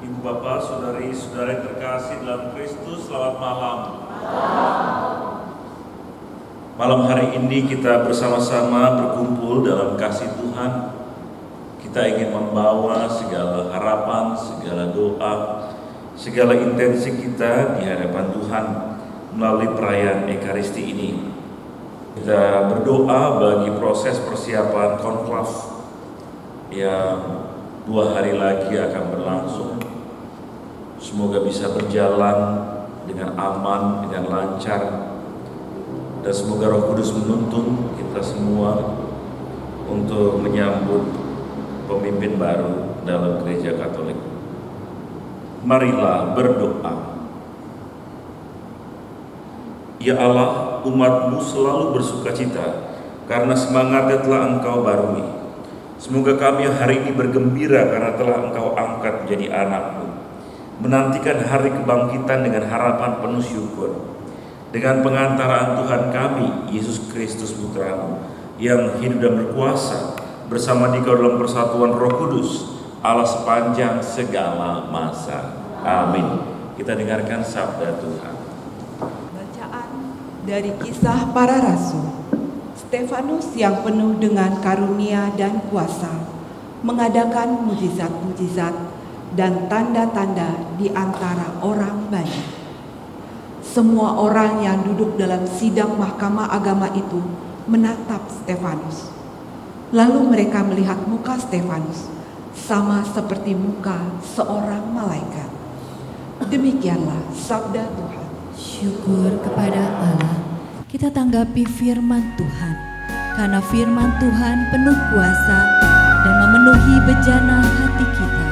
Ibu bapak, saudari-saudara yang terkasih dalam Kristus, selamat malam. Malam hari ini kita bersama-sama berkumpul dalam kasih Tuhan. Kita ingin membawa segala harapan, segala doa, segala intensi kita di hadapan Tuhan melalui perayaan Ekaristi ini. Kita berdoa bagi proses persiapan konklav yang 2 hari lagi akan berlangsung. Semoga bisa berjalan dengan aman, dengan lancar, dan semoga Roh Kudus menuntun kita semua untuk menyambut pemimpin baru dalam Gereja Katolik. Marilah berdoa. Ya Allah, umat-Mu selalu bersukacita karena semangatnya telah Engkau barui. Semoga kami hari ini bergembira karena telah Engkau angkat menjadi anak-Mu, menantikan hari kebangkitan dengan harapan penuh syukur. Dengan pengantaraan Tuhan kami, Yesus Kristus Putra-Mu, yang hidup dan berkuasa bersama Dikau dalam persatuan Roh Kudus, Allah sepanjang segala masa. Amin. Kita dengarkan sabda Tuhan. Bacaan dari Kisah Para Rasul. Stefanus yang penuh dengan karunia dan kuasa mengadakan mujizat-mujizat dan tanda-tanda di antara orang banyak. Semua orang yang duduk dalam sidang mahkamah agama itu menatap Stefanus. Lalu mereka melihat muka Stefanus sama seperti muka seorang malaikat. Demikianlah sabda Tuhan. Syukur kepada Allah. Kita tanggapi firman Tuhan. Karena firman Tuhan penuh kuasa dan memenuhi bejana hati kita.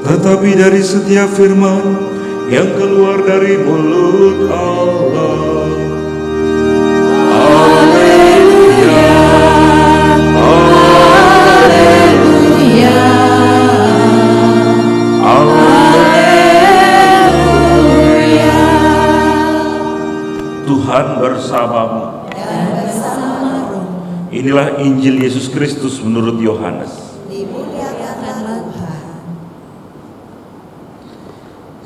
Tetapi dari setiap firman yang keluar dari mulut Allah. Haleluya, haleluya, haleluya. Tuhan bersamamu. Dan bersama roh. Inilah Injil Yesus Kristus menurut Yohanes.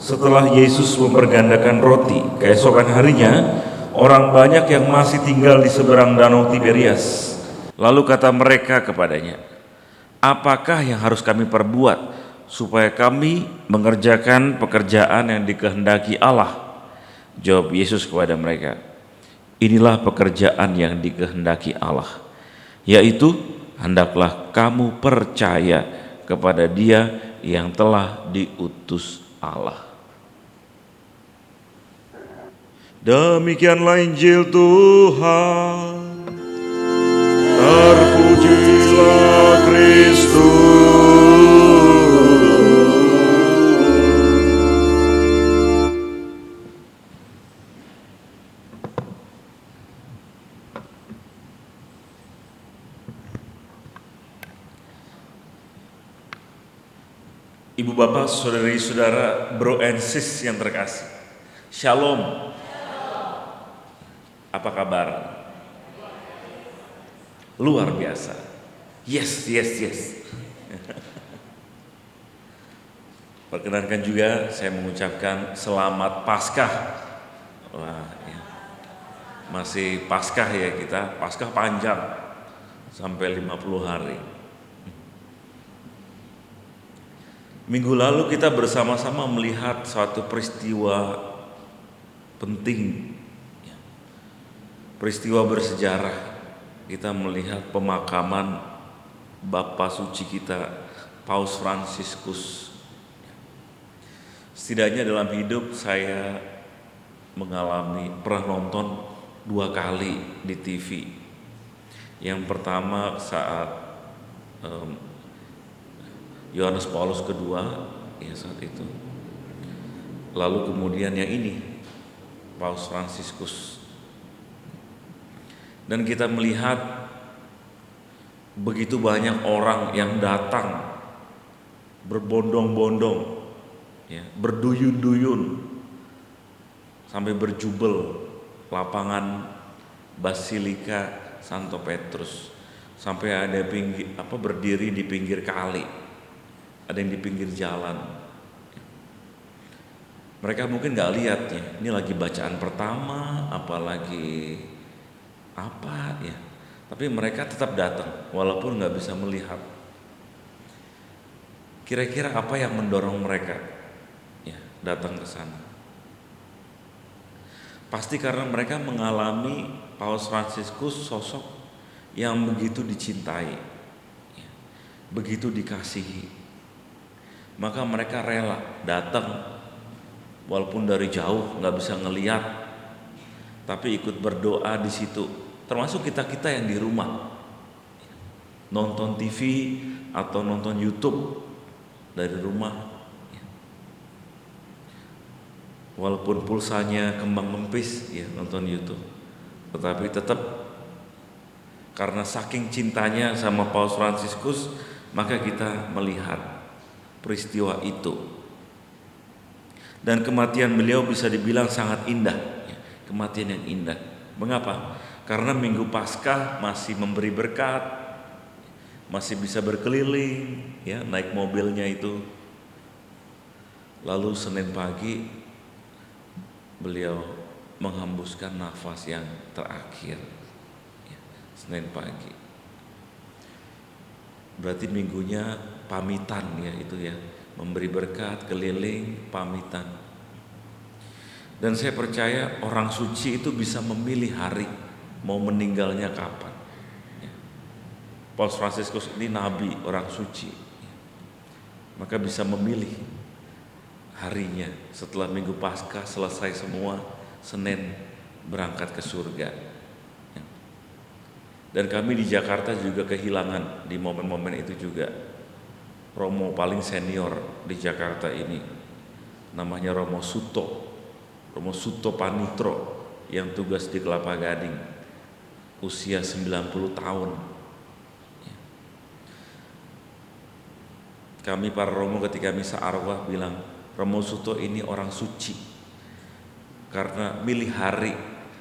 Setelah Yesus mempergandakan roti, keesokan harinya, orang banyak yang masih tinggal di seberang danau Tiberias. Lalu kata mereka kepadanya, "Apakah yang harus kami perbuat supaya kami mengerjakan pekerjaan yang dikehendaki Allah?" Jawab Yesus kepada mereka, "Inilah pekerjaan yang dikehendaki Allah, yaitu hendaklah kamu percaya kepada Dia yang telah diutus Allah." Demikianlah Injil Tuhan. Terpujilah Kristus. Ibu bapak, saudari-saudara, bro and sis yang terkasih, Shalom. Apa kabar? Luar biasa. Yes. Perkenankan juga saya mengucapkan selamat Paskah. Wah, ya. Masih Paskah ya kita, Paskah panjang sampai 50 hari. Minggu lalu kita bersama-sama melihat suatu peristiwa penting peristiwa bersejarah. Kita melihat pemakaman Bapa suci kita, Paus Fransiskus. Setidaknya dalam hidup saya pernah nonton 2 kali di TV. Yang pertama saat Yohanes Paulus kedua, ya saat itu. Lalu kemudian yang ini, Paus Fransiskus. Dan kita melihat begitu banyak orang yang datang berbondong-bondong, ya, berduyun-duyun sampai berjubel lapangan Basilika Santo Petrus, sampai ada berdiri di pinggir kali, ada yang di pinggir jalan. Mereka mungkin nggak lihat ya, ini lagi bacaan pertama, apalagi apa ya. Tapi mereka tetap datang walaupun nggak bisa melihat. Kira-kira apa yang mendorong mereka ya datang ke sana? Pasti karena mereka mengalami Paus Fransiskus sosok yang begitu dicintai, ya, begitu dikasihi. Maka mereka rela datang walaupun dari jauh nggak bisa ngelihat, tapi ikut berdoa di situ. Termasuk kita-kita yang di rumah nonton TV atau nonton YouTube dari rumah. Walaupun pulsanya kembang kempis ya nonton YouTube, tetapi tetap karena saking cintanya sama Paus Fransiskus, maka kita melihat peristiwa itu. Dan kematian beliau bisa dibilang sangat indah, ya, kematian yang indah. Mengapa? Karena Minggu Paskah masih memberi berkat, masih bisa berkeliling, ya naik mobilnya itu. Lalu Senin pagi beliau menghembuskan nafas yang terakhir, ya, Senin pagi. Berarti minggunya pamitan ya itu ya, memberi berkat, keliling, pamitan. Dan saya percaya orang suci itu bisa memilih hari mau meninggalnya kapan. Ya. Paus Fransiskus ini nabi, orang suci, ya. Maka bisa memilih harinya setelah Minggu Paskah selesai semua, Senin berangkat ke surga. Dan kami di Jakarta juga kehilangan di momen-momen itu juga Romo paling senior di Jakarta ini, namanya Romo Suto Panitro, yang tugas di Kelapa Gading, usia 90 tahun. Kami para Romo ketika misa arwah bilang, Romo Suto ini orang suci karena milih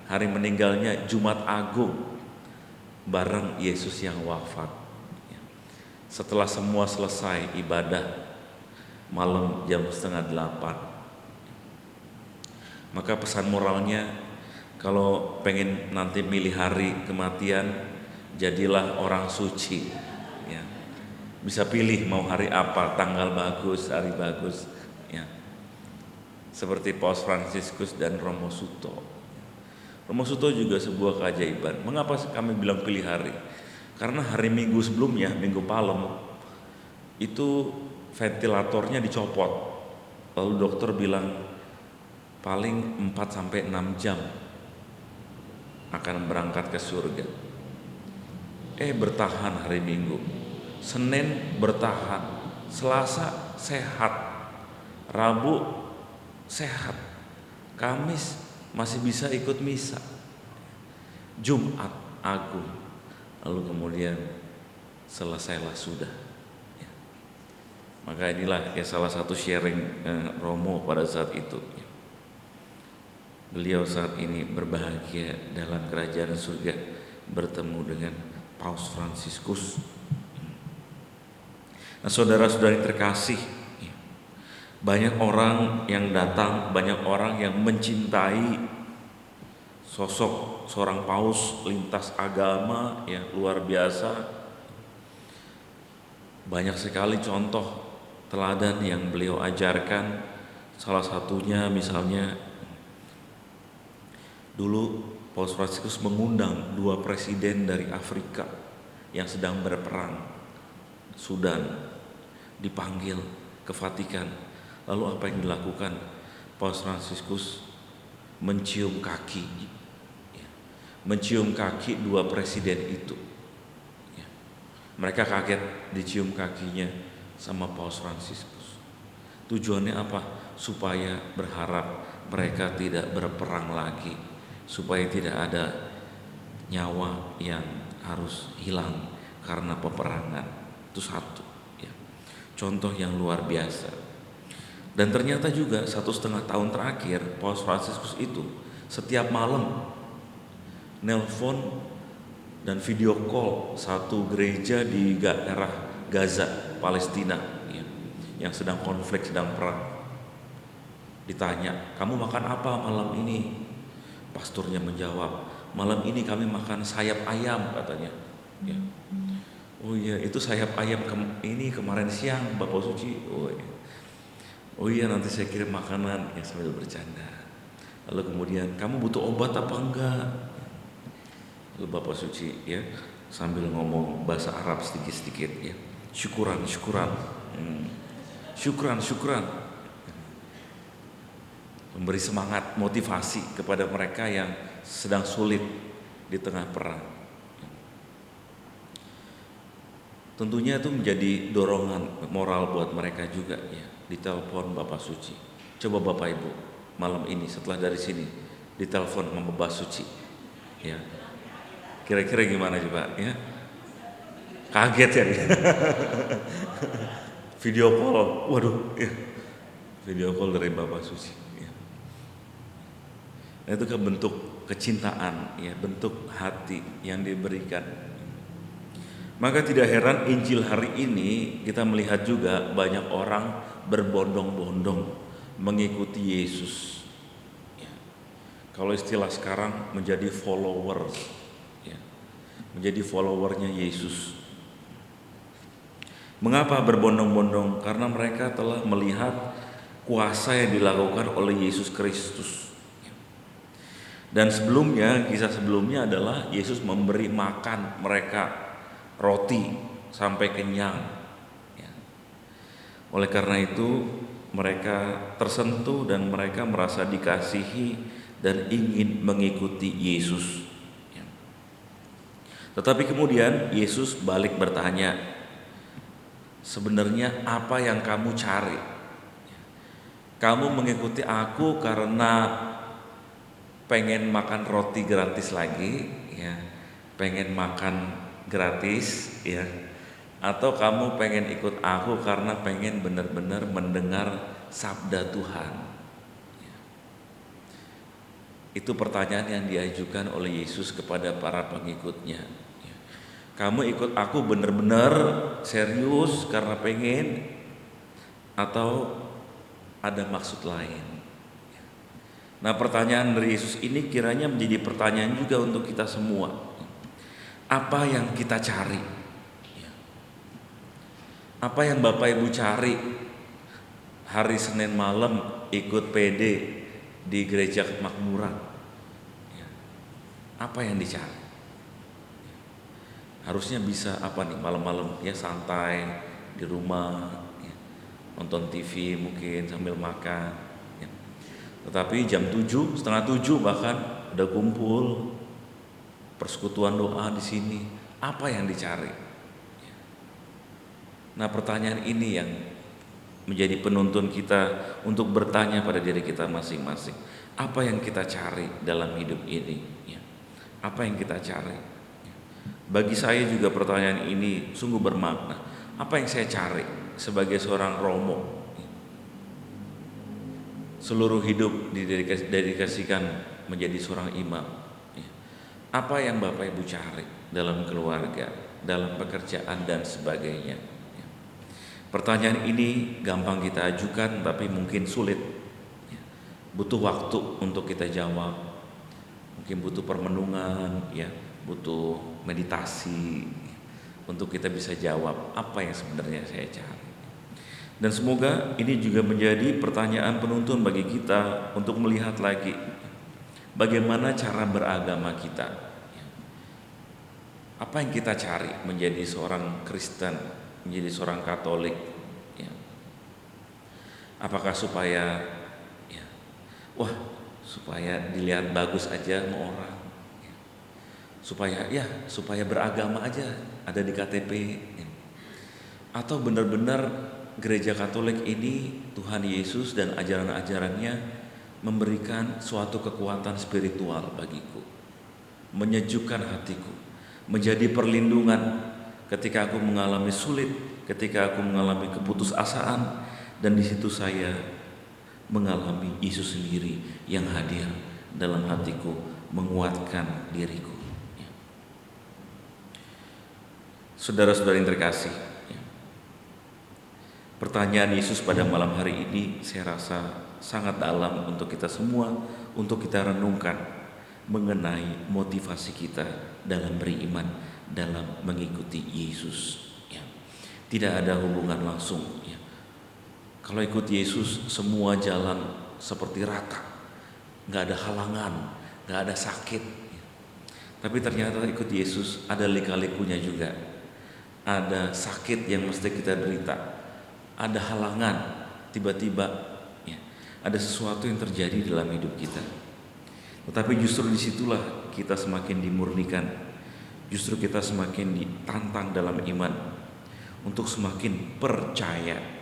hari meninggalnya Jumat Agung bareng Yesus yang wafat. Setelah semua selesai ibadah malam jam 7:30. Maka pesan moralnya, kalau pengen nanti milih hari kematian, jadilah orang suci, ya. Bisa pilih mau hari apa, tanggal bagus, hari bagus, ya. Seperti Paus Fransiskus dan Romo Suto. Romo Suto juga sebuah keajaiban. Mengapa kami bilang pilih hari? Karena hari Minggu sebelumnya, Minggu Palem, itu ventilatornya dicopot. Lalu dokter bilang paling 4-6 jam akan berangkat ke surga. Bertahan hari Minggu. Senin bertahan, Selasa sehat, Rabu sehat, Kamis masih bisa ikut misa, Jumat Agung, lalu kemudian selesailah sudah. Ya. Maka inilah ya salah satu sharing Romo pada saat itu. Ya. Beliau saat ini berbahagia dalam kerajaan surga bertemu dengan Paus Fransiskus. Nah, saudara-saudari terkasih, banyak orang yang datang, banyak orang yang mencintai sosok seorang paus lintas agama, ya luar biasa. Banyak sekali contoh teladan yang beliau ajarkan. Salah satunya misalnya dulu Paus Fransiskus mengundang 2 presiden dari Afrika yang sedang berperang, Sudan, dipanggil ke Vatikan. Lalu apa yang dilakukan? Paus Fransiskus mencium kaki 2 presiden itu. Mereka kaget dicium kakinya sama Paus Fransiskus. Tujuannya apa? Supaya berharap mereka tidak berperang lagi, supaya tidak ada nyawa yang harus hilang karena peperangan. Itu satu ya. Contoh yang luar biasa. Dan ternyata juga 1,5 tahun terakhir Paus Fransiskus itu setiap malam nelpon dan video call satu gereja di daerah Gaza, Palestina ya, yang sedang konflik, sedang perang. Ditanya, kamu makan apa malam ini? Pastornya menjawab, malam ini kami makan sayap ayam katanya ya. Oh iya, itu sayap ayam ini kemarin siang Bapak Suci. Oh iya, nanti saya kirim makanan ya, sambil bercanda. Lalu kemudian, kamu butuh obat apa enggak? Lalu Bapak Suci ya sambil ngomong bahasa Arab sedikit-sedikit ya, syukuran memberi semangat, motivasi kepada mereka yang sedang sulit di tengah perang. Tentunya itu menjadi dorongan moral buat mereka juga ya. Ditelepon Bapak Suci, coba Bapak Ibu malam ini setelah dari sini ditelepon sama Bapak Suci ya, kira-kira gimana coba ya? Kaget ya. Video call, waduh ya, video call dari Bapak Suci ya. Nah, itu kan bentuk kecintaan ya, bentuk hati yang diberikan. Maka tidak heran Injil hari ini kita melihat juga banyak orang berbondong-bondong mengikuti Yesus ya. Kalau istilah sekarang menjadi followers ya, menjadi followernya Yesus. Mengapa berbondong-bondong? Karena mereka telah melihat kuasa yang dilakukan oleh Yesus Kristus. Dan sebelumnya, kisah sebelumnya adalah Yesus memberi makan mereka roti sampai kenyang ya. Oleh karena itu mereka tersentuh dan mereka merasa dikasihi dan ingin mengikuti Yesus ya. Tetapi kemudian Yesus balik bertanya, sebenarnya apa yang kamu cari? Kamu mengikuti aku karena pengen makan roti gratis lagi ya, pengen makan gratis ya, atau kamu pengen ikut aku karena pengen benar-benar mendengar sabda Tuhan ya. Itu pertanyaan yang diajukan oleh Yesus kepada para pengikutnya ya. Kamu ikut aku benar-benar serius karena pengen, atau ada maksud lain ya. Nah, pertanyaan dari Yesus ini kiranya menjadi pertanyaan juga untuk kita semua. Apa yang kita cari? Apa yang Bapak Ibu cari hari Senin malam ikut PD di gereja kemakmuran? Apa yang dicari? Harusnya bisa apa nih malam-malam ya, santai di rumah ya, nonton TV mungkin sambil makan ya. Tetapi jam 7, setengah 7 bahkan udah kumpul persekutuan doa di sini. Apa yang dicari? Nah, pertanyaan ini yang menjadi penuntun kita untuk bertanya pada diri kita masing-masing. Apa yang kita cari dalam hidup ini? Apa yang kita cari? Bagi saya juga pertanyaan ini sungguh bermakna. Apa yang saya cari sebagai seorang romo? Seluruh hidup didedikasikan menjadi seorang imam. Apa yang Bapak Ibu cari dalam keluarga, dalam pekerjaan dan sebagainya? Pertanyaan ini gampang kita ajukan tapi mungkin sulit. Butuh waktu untuk kita jawab. Mungkin butuh permenungan ya, butuh meditasi untuk kita bisa jawab apa yang sebenarnya saya cari. Dan semoga ini juga menjadi pertanyaan penuntun bagi kita untuk melihat lagi bagaimana cara beragama kita. Apa yang kita cari menjadi seorang Kristen, menjadi seorang Katolik? Apakah supaya supaya dilihat bagus aja sama orang, supaya beragama aja ada di KTP, atau benar-benar gereja Katolik ini, Tuhan Yesus dan ajaran-ajarannya memberikan suatu kekuatan spiritual bagiku, menyejukkan hatiku, menjadi perlindungan ketika aku mengalami sulit, ketika aku mengalami keputusasaan, dan di situ saya mengalami Yesus sendiri yang hadir dalam hatiku, menguatkan diriku. Saudara-saudara yang terkasih, pertanyaan Yesus pada malam hari ini saya rasa sangat dalam untuk kita semua, untuk kita renungkan mengenai motivasi kita dalam beriman, dalam mengikuti Yesus. Tidak ada hubungan langsung. Kalau ikut Yesus semua jalan seperti rata, nggak ada halangan, nggak ada sakit. Tapi ternyata ikut Yesus ada lika-likunya juga. Ada sakit yang mesti kita derita, ada halangan, tiba-tiba ada sesuatu yang terjadi dalam hidup kita. Tetapi justru disitulah kita semakin dimurnikan, justru kita semakin ditantang dalam iman untuk semakin percaya.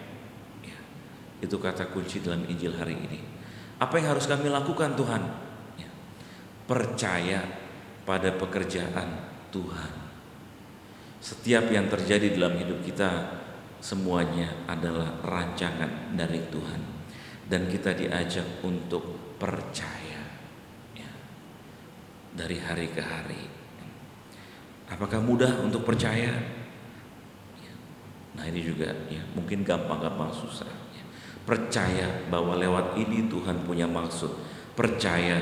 Itu kata kunci dalam Injil hari ini. Apa yang harus kami lakukan, Tuhan? Percaya pada pekerjaan Tuhan. Setiap yang terjadi dalam hidup kita semuanya adalah rancangan dari Tuhan, dan kita diajak untuk percaya dari hari ke hari. Apakah mudah untuk percaya? Nah ini juga mungkin gampang-gampang susah. Percaya bahwa lewat ini Tuhan punya maksud. Percaya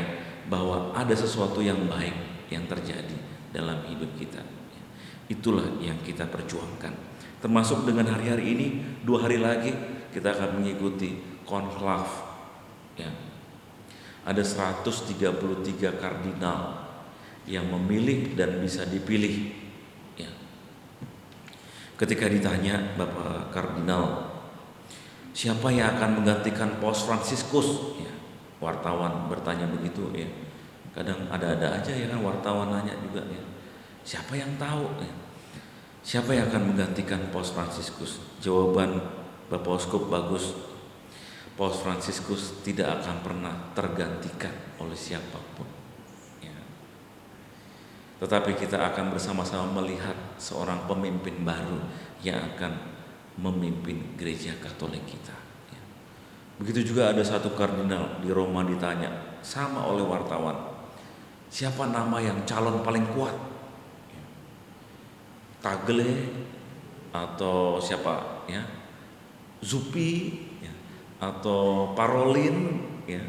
bahwa ada sesuatu yang baik yang terjadi dalam hidup kita. Itulah yang kita perjuangkan. Termasuk dengan hari-hari ini, 2 hari lagi kita akan mengikuti konklav. Ada 133 kardinal yang memilih dan bisa dipilih. Ketika ditanya Bapak Kardinal, siapa yang akan menggantikan Paus Fransiskus? Wartawan bertanya begitu Kadang ada-ada aja kan wartawan nanya juga Siapa yang tahu? Siapa yang akan menggantikan Paus Fransiskus? Jawaban Bapak Uskup bagus. Paus Fransiskus tidak akan pernah tergantikan oleh siapapun. Tetapi kita akan bersama-sama melihat seorang pemimpin baru yang akan memimpin gereja Katolik kita. Begitu juga ada satu kardinal di Roma ditanya sama oleh wartawan, siapa nama yang calon paling kuat? Tagle atau siapa Zuppi atau Parolin,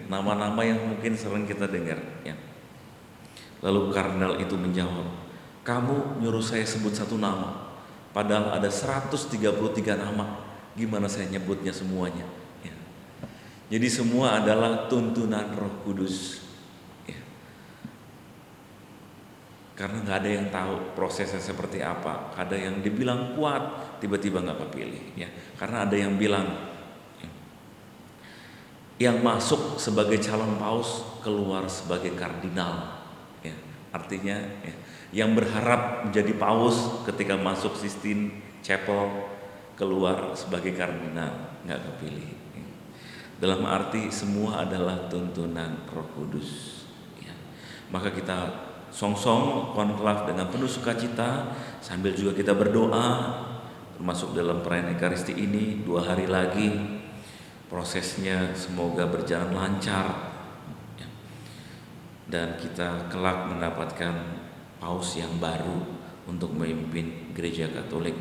nama-nama yang mungkin sering kita dengar. Lalu kardinal itu menjawab, kamu nyuruh saya sebut satu nama, padahal ada 133 nama. Gimana saya nyebutnya semuanya? Jadi semua adalah tuntunan Roh Kudus. Karena nggak ada yang tahu prosesnya seperti apa. Ada yang dibilang kuat, tiba-tiba nggak kepilih. Karena ada yang bilang yang masuk sebagai calon paus keluar sebagai kardinal. Artinya yang berharap menjadi paus ketika masuk Sistine Chapel keluar sebagai kardinal, nggak kepilih. Dalam arti semua adalah tuntunan Roh Kudus. Maka kita song-song konklav dengan penuh sukacita sambil juga kita berdoa, termasuk dalam perayaan Ekaristi ini 2 hari lagi. Prosesnya semoga berjalan lancar dan kita kelak mendapatkan paus yang baru untuk memimpin gereja Katolik.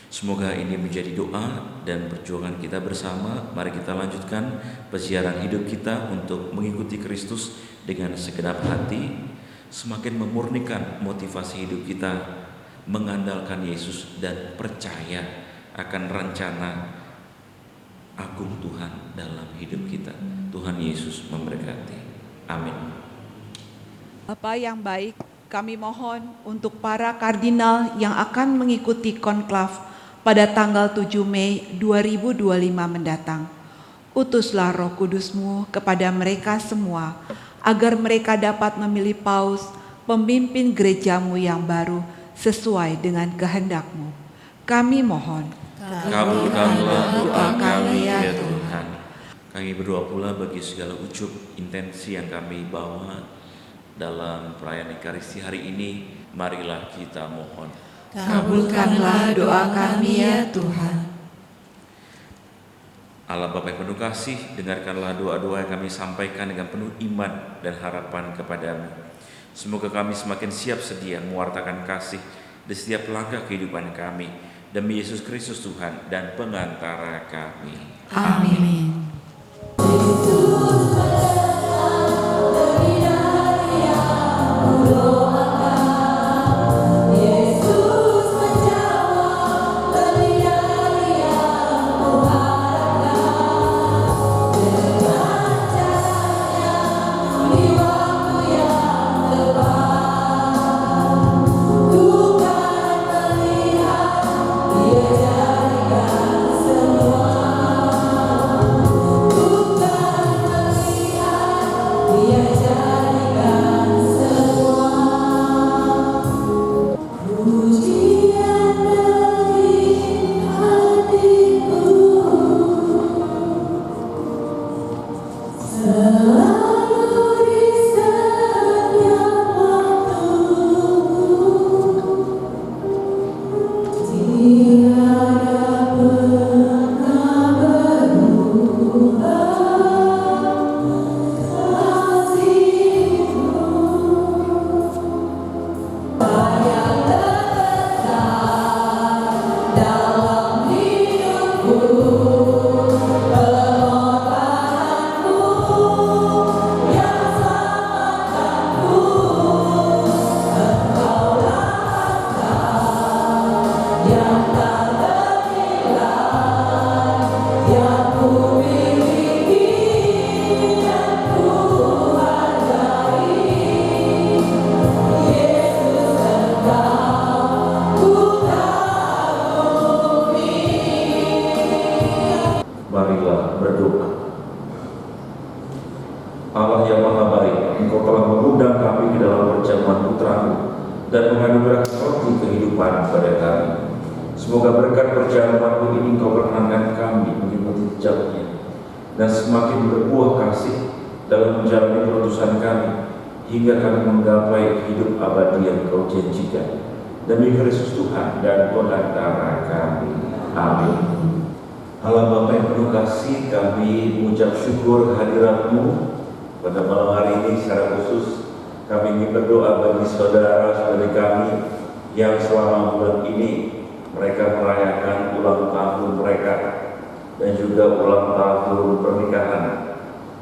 Semoga ini menjadi doa dan perjuangan kita bersama. Mari kita lanjutkan peziarahan hidup kita untuk mengikuti Kristus dengan segenap hati, semakin memurnikan motivasi hidup kita, mengandalkan Yesus dan percaya akan rencana agung Tuhan dalam hidup kita. Tuhan Yesus memberkati. Amin. Bapa yang baik, kami mohon untuk para kardinal yang akan mengikuti konklav pada tanggal 7 Mei 2025 mendatang. Utuslah Roh Kudus-Mu kepada mereka semua, agar mereka dapat memilih paus, pemimpin gereja-Mu yang baru sesuai dengan kehendak-Mu. Kami mohon. Kabulkanlah doa kami ya Tuhan. Kami berdoa pula bagi segala ucup intensi yang kami bawa dalam perayaan Ekaristi hari ini. Marilah kita mohon. Kabulkanlah doa kami ya Tuhan. Allah Bapa yang penuh kasih, dengarkanlah doa-doa yang kami sampaikan dengan penuh iman dan harapan kepadamu. Semoga kami semakin siap sedia mewartakan kasih di setiap langkah kehidupan kami. Demi Yesus Kristus Tuhan dan pengantara kami. Amin. Marilah berdoa. Allah yang Maha Baik, Engkau telah mengundang kami ke dalam perjamuan Putra-Mu dan menganugerahkan roti kehidupan pada kami. Semoga berkat perjamuan-Mu ini Engkau perkenankan kami mengikuti jejaknya dan semakin berbuah kasih dalam menjalani perutusan kami hingga kami menggapai hidup abadi yang Engkau janjikan. Demi Kristus Tuhan dan pengantara kami. Amin. Allah Bapa yang penuh kasih, kami mengucap syukur kehadirat-Mu pada malam hari ini. Secara khusus kami ingin berdoa bagi saudara-saudari kami yang selama bulan ini mereka merayakan ulang tahun mereka dan juga ulang tahun pernikahan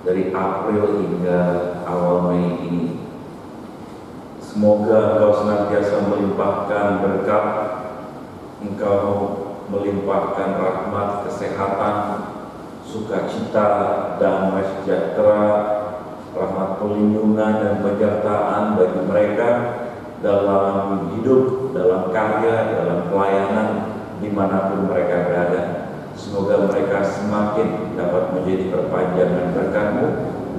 dari April hingga awal Mei ini. Semoga Engkau senantiasa melimpahkan berkat, Engkau melimpahkan rahmat, kesehatan, sukacita, damai sejahtera, rahmat perlindungan dan penyertaan bagi mereka dalam hidup, dalam karya, dalam pelayanan dimanapun mereka berada. Semoga mereka semakin dapat menjadi perpanjangan berkat-Mu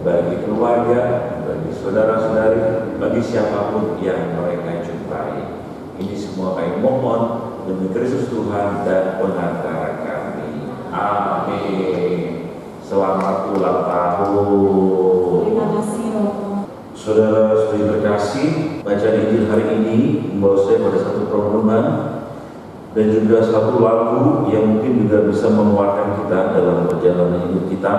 bagi keluarga, bagi saudara-saudari, bagi siapapun yang mereka jumpai. Ini semua kami mohon demi Kristus Tuhan dan pengantara kami. Amin. Selamat ulang tahun. Terima kasih Romo. Saudara-saudari terkasih, bacaan Injil hari ini membawa saya pada satu perenungan dan juga satu lagu yang mungkin juga bisa menguatkan kita dalam perjalanan hidup kita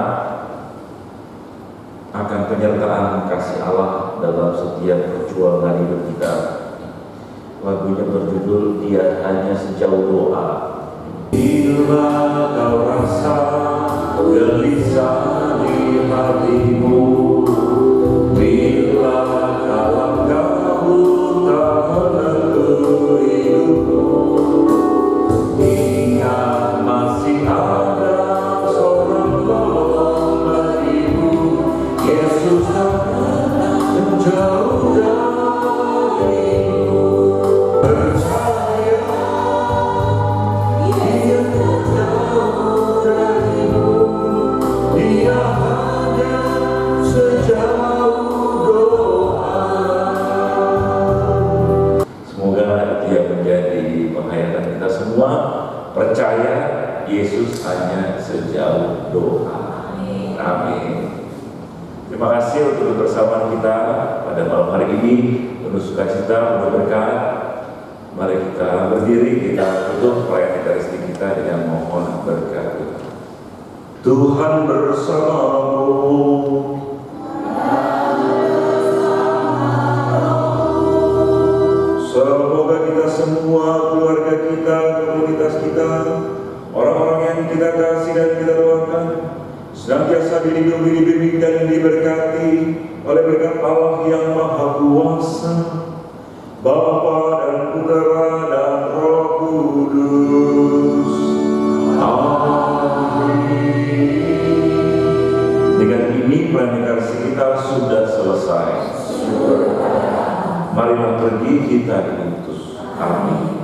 akan penyertaan kasih Allah dalam setiap perjuangan hidup kita. Lagunya berjudul Dia Hanya Sejauh Doa. Bila kau rasa gelisah di hatimu, bila dalam kabut tak menentu hidupmu, ingat masih ada seorang penolong bagimu, Yesus datang. Yesus hanya sejauh doa. Amin. Terima kasih untuk kebersamaan kita pada malam hari ini. Penuh sukacita, penuh berkat. Mari kita berdiri, kita tutup perayaan Ekaristi kita dengan mohon berkat Tuhan. Tuhan bersamamu. Semoga kita semua, keluarga kita, komunitas kita, orang-orang yang kita kasih dan kita doakan, senantiasa dilindungi, dibimbing dan diberkati oleh berkat Allah yang Maha Kuasa, Bapa dan Putra dan Roh Kudus. Amin. Dengan ini perayaan Ekaristi kita sudah selesai. Marilah pergi, kita diutus. Amin.